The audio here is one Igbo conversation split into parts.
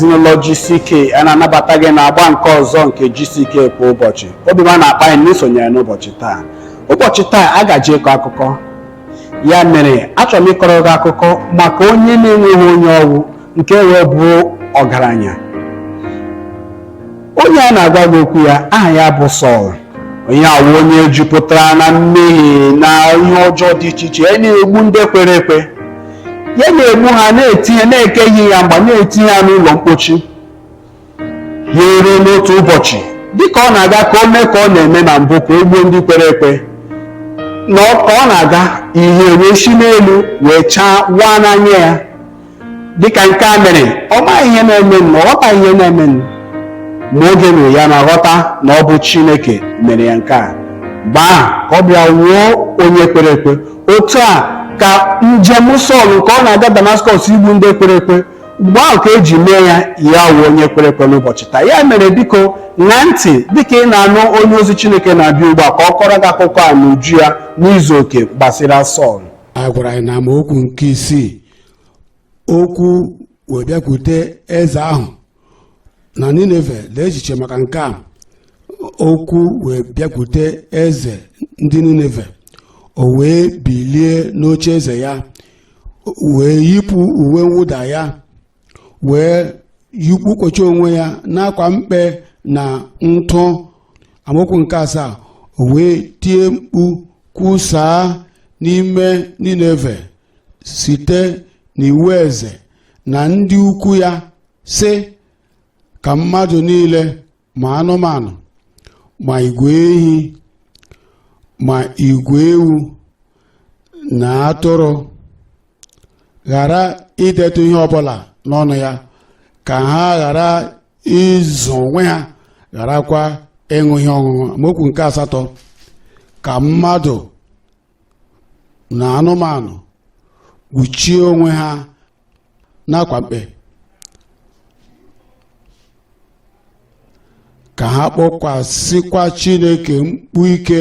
ezinụlọ GCK a na-anabata gị na-agba nke ọzọ nke GCK kwa ụbọchị. Obi m na-akpa anyị n'isonyere n'ụbọchị taa. Ụbọchị taa a gaje ịkọ akụkọ. Ya mere achọrọ m ịkọrọ gị akụkọ maka onye na-enweghị onye ọwụ nke wee bụ ọgaranya. Onye a na-agwa gị okwu ya aha ya bụ Sọl. Onye awụ onye jupụtara na mmehie na ihe ọjọọ dị iche iche. Ya na-egbu ndị kwere ekwe. Ya na-egbu ha na-etinye na-ekeghị ya mgba na-etinye ha n'ụlọ mkpochi. Ya eruo n'otu ụbọchị dịka ọ na-aga ka o mee ka ọ na-eme na mbụ ka o gbuo ndị kwere ekwe. Ka ọ na-aga ihe wee si n'elu wee chaa waa n'anya ya. Dịka nke a mere ọ maghị ihe na-eme ọ ghọtaghị ihe na-eme ma oge nụ ya na-aghọta na ọ bụ Chineke mere ya nke a. Mgbe ahụ ka ọ bịa wuo onye kwere ekwe. Otu a ka njem Sọl nke ọ na-aga Damaskọs igbu ndị kwere ekwe, mgbe ahụ ka eji mee ya wuo onye kwere ekwe n'ụbọchị taa. Ya mere biko na ntị dịka ị na-anụ onye ozi Chineke na-abịa ugbu a ka ọ kọrọ gị akụkọ a n'uju ya n'izu oke gbasara Sọl. A gwara anyị na amaokwu nke 6, okwu wee bịakwute eze ahụ na Nineve. Lee echiche maka nke a. Okwu wee bịakwute eze ndị Nineve, o wee bilie n'oche eze ya, wee yipụ uwe mwụda ya, wee yikpukocha onwe ya n'akwa mkpe na ntụ. Amaokwu nke 7, o wee tie mkpu kwusaa n'ime Nineve site n'iwu eze na ndị ukwu ya, sị ka mmadụ niile ma anụmanụ ma igwe ehi ma igwe ewu na atụrụ ghara idetu ihe ọbụla n'ọnụ ya, ka ha ghara ịzụ onwe ha, gharakwa ịṅụ ihe ọṅụṅụ. Amaokwu nke 8, ka mmadụ na anụmanụ kpuchie onwe ha n'akwa mkpe, ka ha kpọkwasịkwa Chineke mkpu ike,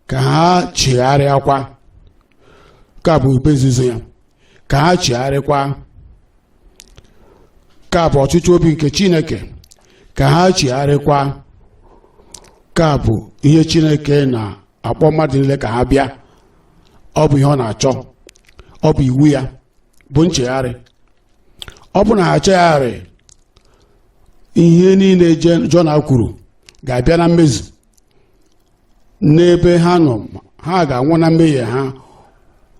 ka ha chigharịakwa. Ka bụ ikpe nzuzo ya, ka ha chigharịkwa. Ka bụ ọchịchị obi nke Chineke, ka ha chigharịkwa. Ka bụ ihe Chineke na-akpọ mmadụ niile ka ha bịa. Ọ bụ ihe ọ na-achọ, ọ bụ iwu ya, bụ nchegharị. Ọ bụ na ha chegharị, ihe niile Jona kwuru ga-abịa na mmezu. N'ebe ha nọ, ha ga-anwụ na mmehie ha.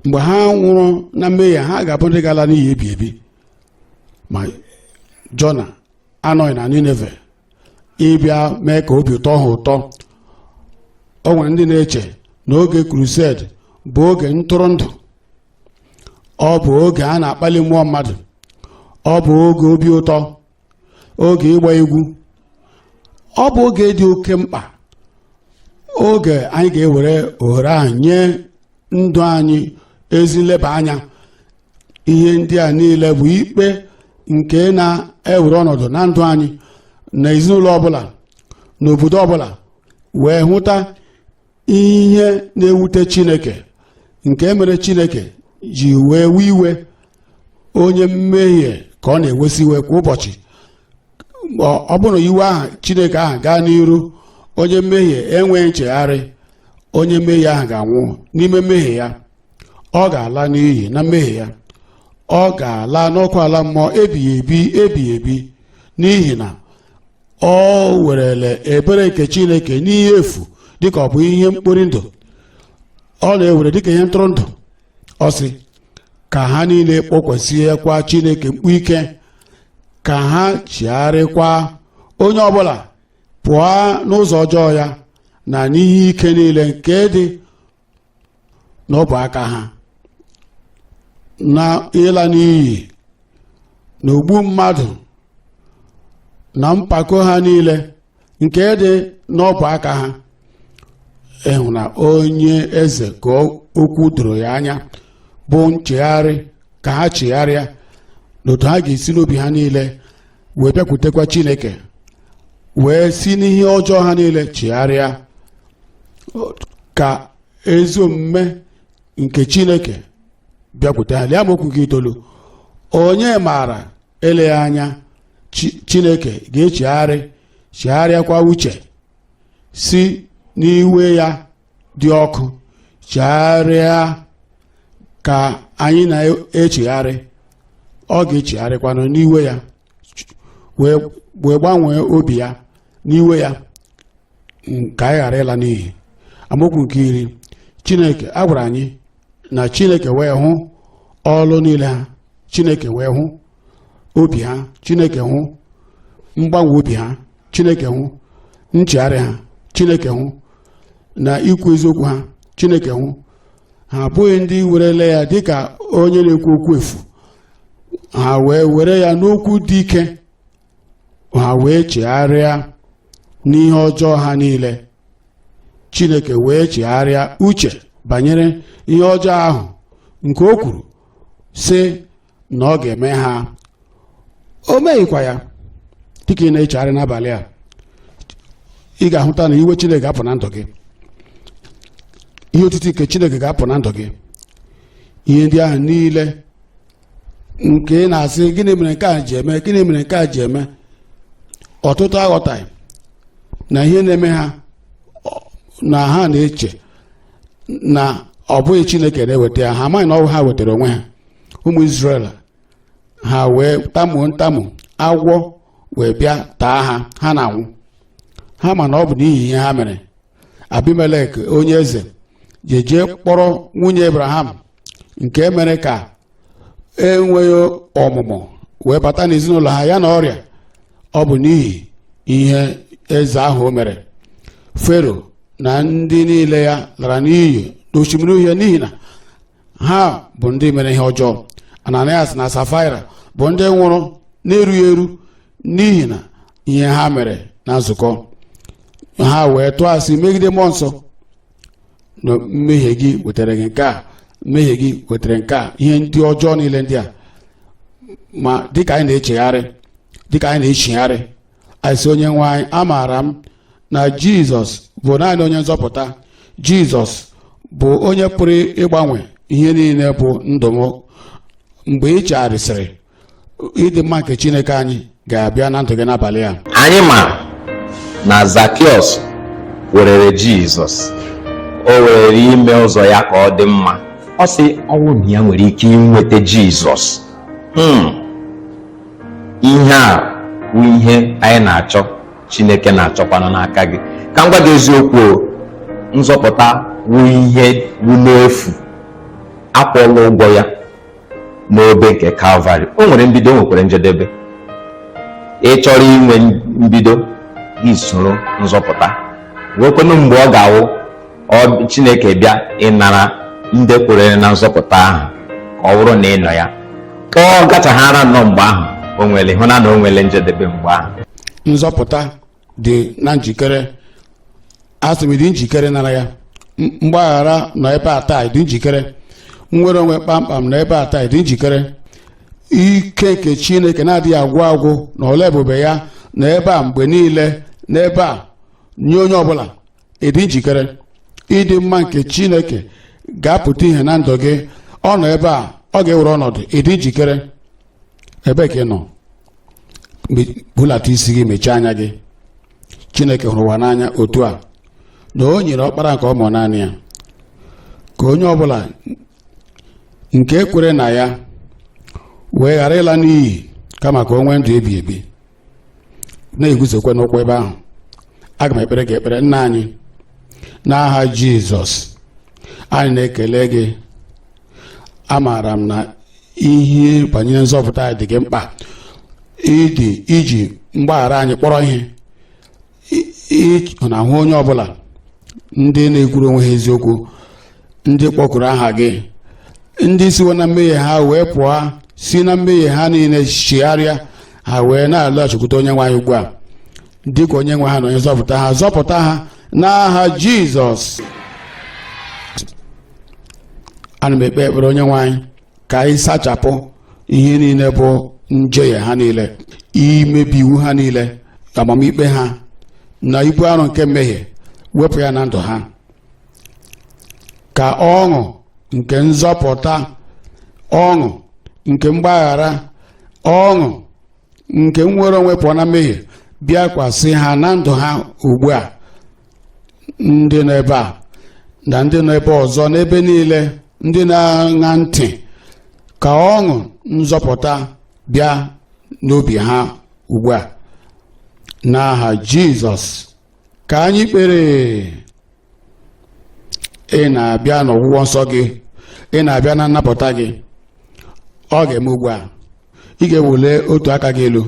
Mgbe ha nwụrụ na mmehie ha ga-abụ ndị gala n'iyi ebi ebi. Ma Jona anọghị na Nineve ịbịa mee ka obi ụtọ ha ụtọ. O nwere ndị na-eche na oge crusade bụ oge ntụrụndụ. Ọ bụ oge a na-akpali mmụọ mmadụ. Ọ bụ oge obi ụtọ, oge ịgba egwu. Ọ bụ oge dị oke mkpa, oge anyị ga-ewere ohere ahụ nye ndụ anyị ezi nleba anya. Ihe ndị a niile bụ ikpe nke na-ewere ọnọdụ na ndụ anyị na ezinụlọ ọbụla na obodo ọbụla, wee hụta ihe na-ewute Chineke, nke mere Chineke ji wee wee iwe onye mmehie ka ọ na-ewesi iwe kwa ụbọchị. Ọ bụrụ iwe ahụ Chineke ahụ gaa n'iru, onye mmehie enweghị nchegharị, onye mmehie ahụ ga-anwụ n'ime mmehie ya. Ọ ga-ala n'iyi na mmehie ya. Ọ ga-ala n'ọkụ ala mmụọ ebighị ebi n'ihi na ọ werele ebere nke Chineke n'ihe efu dịka ọ bụ ihe mkpori ndụ. Ọ na-ewere dịka ihe ntụrụndụ. Ọ sị ka ha niile kpọkwasịkwa Chineke mkpu ike, ka ha chigharịkwa, onye ọbụla pụọ n'ụzọ ọjọọ ya na n'ihe ike niile nke dị n'ọbụ aka ha, na ịla n'iyi na ogbu mmadụ na mpako ha niile nke dị n'ọbụ aka ha. Ịhụ na onye eze ka okwu doro ya anya bụ nchegharị, ka ha chegharịa n'otu ha ga-esi n'obi ha niile wee bịakwutekwa Chineke, wee si n'ihe ọjọọ ha niile chegharịa, ka ezi omume nke Chineke bịakwute ha. Lee amaokwu nke 9, onye maara eleghị anya Chineke chegharịakwa uche si n'iwe ya dị ọkụ chegharịa ka anyị na-echegharị. Ọ ga-echegharịkwanụ n'iwe ya wee gbanwee obi ya n'iwe ya ka anyị ghara ịla n'iyi. Amaokwu nke 10, Chineke a gwara anyị na Chineke wee hụ ọlụ niile ha, Chineke wee hụ obi ha, Chineke hụ mgbanwe obi ha, Chineke hụ nchegharị ha, Chineke hụ na ikwu eziokwu ha, Chineke hụ. Ha abụghị ndị werele ya dịka onye na-ekwu okwu efu, ha wee were ya n'okwu dị ike, ha wee chegharịa n'ihe ọjọọ ha niile. Chineke wee chegharịa uche banyere ihe ọjọọ ahụ nke o kwuru sị na ọ ga-eme ha. O meghịkwa ya. Dịka ị na-echegharị n'abalị a, ị ga-ahụta na iwe Chineke ga-apụ na ndụ gị, ihe otiti nke Chineke ga-apụ na ndụ gị. Ihe ndị ahụ niile nke ị na-asị gịnị mere nke a ji eme, gịnị mere nke a ji eme, ọtụtụ aghọtaghị na ihe na-eme ha na ha na-eche na ọ bụghị Chineke na-eweta ya. Ha amaghị na ọ ha wetara onwe ha. Ụmụ Izrel ha wee tamuo ntamu, agwọ wee bịa taa ha, ha na-anwụ. Ha ma na ọ bụ n'ihi ihe ha mere. Abimelek onye eze jee kpọrọ nwunye Abraham nke mere ka enweghị ọmụmụ wee bata n'ezinụlọ ha ya na ọrịa. Ọ bụ n'ihi ihe eze ahụ o mere. Fero na ndị niile ya lara n'iyi n'osimiri uhie n'ihi na ha bụ ndị mere ihe ọjọọ. Ananias na Safaira bụ ndị nwụrụ na-erughị eru n'ihi na ihe ha mere na nzukọ. Ha wee tụọ asị megide mmụọ nsọ na mmehie gị wetara gị nke a, mmehie gị wetara nke a, ihe ndị ọjọọ niile ndị a. Ma dịka anyị na-echegharị, anyị sị onye nwe anyị, amaara m na Jizọs bụ naanị onye nzọpụta. Jizọs bụ onye pụrụ ịgbanwe ihe niile bụ ndụ m. Mgbe ị chegharịsịrị, ịdị mma nke Chineke anyị ga-abịa na ndụ gị n'abalị a. Anyị ma na Zakiọs werere Jizọs, o were ime ụzọ ya ka ọ dị mma. Ọ sị ọnwụ na ya nwere ike inweta Jizọs. Ihe a bụ ihe anyị na-achọ, Chineke na-achọkwanụ n'aka gị. Ka m gwa gị eziokwu, nzọpụta wụ ihe wụ n'efu, akwụọla ụgwọ ya n'obe nke Kalvarị. O nwere mbido, o nwekwara njedebe. Ị chọrọ inwe mbido, gị soro nzọpụta, nwekwanụ mgbe ọ ga-awụ Chineke bịa ịnara ndị kwere na nzọpụta ahụ ka ọ bụrụ na ị nọ ya. Ka ọ gachaghara nnọọ mgbe ahụ, o nwere hụna na o nwere njedebe mgbe ahụ. Nzọpụta dị na njikere. Asị m dị njikere nara ya. Mgbaghara nọ ebe a taa, dị njikere. Nnwere onwe kpamkpam nọ ebe a taa, dị njikere. Ike nke Chineke na-adịghị agwụ agwụ na ọla ebube ya nọ ebe a mgbe niile, n'ebe a nye onye ọbụla. Ịdị njikere. Ịdị mma nke Chineke ga-apụta ihe na ndụ gị. Ọ nọ ebe a, ọ ga-ewere ọnọdụ. Ịdị njikere. Ebe ka ị nọ, bulata isi gị, mechie anya gị. Chineke hụrụ ụwa n'anya otu a na o nyere ọkpara nke ọ mụrụ naanị ya, ka onye ọbụla nke ekwere na ya wee ghara ịla n'iyi, kama ka o nwee ndụ ebi ebi. Na-eguzokwe n'ụkwụ ebe ahụ. Aga m ekpere gị ekpere. Nna anyị, n'aha Jizọs, anyị na-ekele gị. Amaara m na ihe banyere nzọpụta anyị dị gị mkpa. Iji mgbaghara anyị kpọrọ ihe. Ị na-ahụ onye ọbụla ndị na-ekwuru onwe ha eziokwu, ndị kpọkuru aha gị, ndị siwo na mmehie ha wee pụọ, si na mmehie ha niile chigharịa, ha wee na-alọghachikwute onye nwe anyị ugbu a dịka onye nwe ha na onye zọpụta ha. Zọpụta ha n'aha Jizọs. Ana m ekpe ekpere onye nwe anyị ka anyị sachapụ ihe niile bụ njehie ha niile, imebi iwu ha niile, amamikpe ha na ibu arụ nke mmehie, wepụ ya na ndụ ha. Ka ọṅụ nke nzọpụta, ọṅụ nke mgbaghara, ọṅụ nke nwere onwe pụọ na mmehie bịakwasị ha na ndụ ha ugbu a, ndị nọ ebe a na ndị nọ ebe ọzọ n'ebe niile, ndị na-aṅa ntị, ka ọṅụ nzọpụta bịa n'obi ha ugbu a n'aha Jizọs. Ka anyị kpere. Ị na-abịa n'ọgwụgwọ nsọ gị, ị na-abịa na nnapụta gị. Ọ ga-eme ugbu a, ị ga-ewule otu aka gị elu,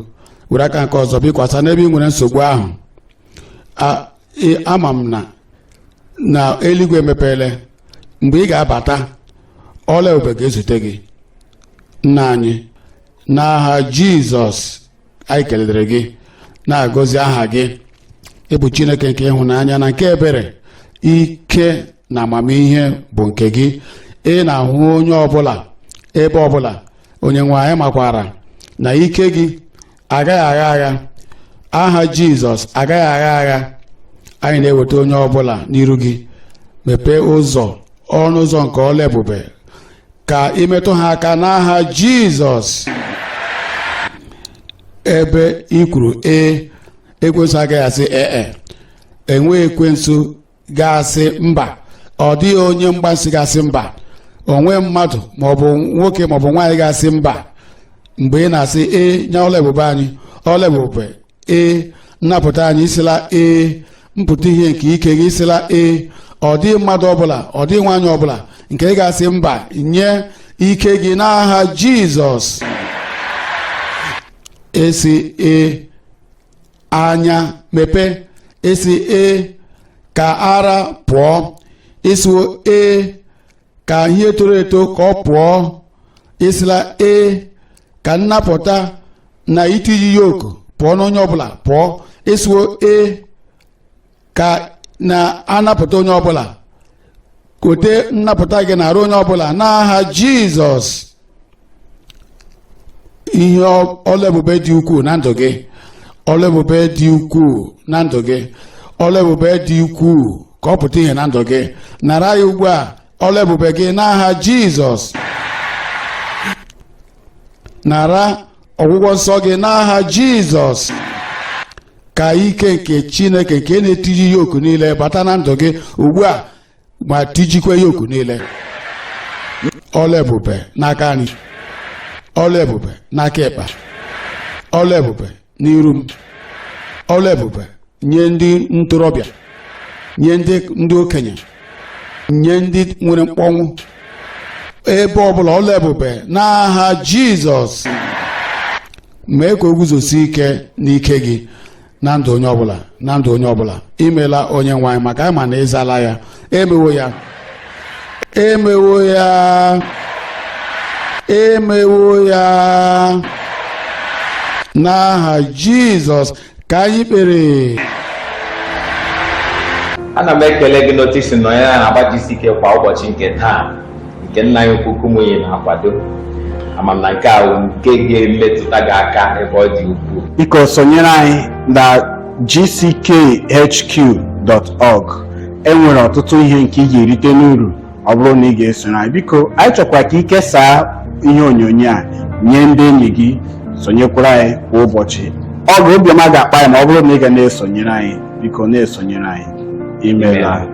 were aka nke ọzọ bikwasa n'ebe ị nwere nsogbu ahụ. Ama m na eluigwe emepeele. Mgbe ị ga-abata, ọla ebube ga-ezute gị. Nna anyị, n'aha Jizọs anyị kelere gị, na-agọzi aha gị. Ị bụ Chineke nke ịhụnanya na nke ebere. Ike na amamihe bụ nke gị. Ị na-ahụ onye ọbụla ebe ọbụla. Onye nwe anyị makwara na ike gị agaghị agha agha. Aha Jizọs agaghị agha agha. Anyị na-eweta onye ọbụla n'iru gị. Mepee ụzọ, ọnụ ụzọ nke ọla ebube, ka imetụ ha aka n'aha Jizọs. Ebe i kwuru ekwensu agaghị asị enweghị ekwensu ga-asị mba. Ọ dịghị onye mgbansi ga-asị mba. Onwe mmadụ maọbụ nwoke maọbụ nwaanyị ga-asị mba mgbe ị na-asị nye ọla ebube anyị. Ọla ebube nnapụta anyị isila mpụta ihe nke ike gị isila ọ dịghị mmadụ ọbụla, ọ dịghị nwaanyị ọbụla nke ị ga-asị mba nye ike gị n'aha Jizọs. Esi anya mepe, esi ka ara pụọ, isiwo ka ihe toro eto ka ọ pụọ, isila ka nnapụta na itiji yoku pụọ n'onye ọbụla pụọ, isiwo ka na-anapụta onye ọbụla. Kote nnapụta gị na-arụ onye ọbụla n'aha Jizọs. Ihe ọla ebube dị ukwuu na ndụ gị, ọla ebube dị ukwuu na ndụ gị, ọla ebube dị ukwuu ka ọ pụta ihe na ndụ gị. Nara ya ugbu a ọla ebube gị n'aha Jizọs. Nara ọgwụgwọ nsọ gị n'aha Jizọs. Ka ike nke Chineke nke na-etiji yoku niile bata na ndụ gị ugbu a, ma tijikwa yoku niile. Ọla ebube n'aka nri, ọla ebube n'aka ekpa, ọla ebube n'iru m, ọla ebube nye ndị ntorobịa, nye ndị okenye, nye ndị nwere mkpọnwụ, ebe ọbụla ọla ebube n'aha Jizọs. Mee ka o guzosi ike n'ike gị na ndụ onye ọbụla, na ndụ onye ọbụla. Imela onye nwe anyị, maka ama na ịzala ya. Emewo ya, emewo ya, emewo ya n'aha Jizọs ka anyị kpere. Ana m ekele gị n'otu isi nọ ya na-agba GCK kwa ụbọchị nke taa, nke nna anyị ukwu Kumuyi na-akwado. Ama m na nke a nke ga-emetụta gị aka ebe ọ dị ukwuu. Biko sonyere anyị na gckhq.org. Enwere ọtụtụ ihe nke ị ga-erite n'uru ọ bụrụ na ị ga-esonye anyị. Biko anyị chọkwa ka ị kesaa ihe onyonyo a nye ndị enyi gị. Sonyekwara anyị kwa ụbọchị. Ọ bụ obiọma ga-akpa anyị ma ọ bụrụ na ị ga na-esonyere anyị. Biko na-esonyere anyị. Imeela.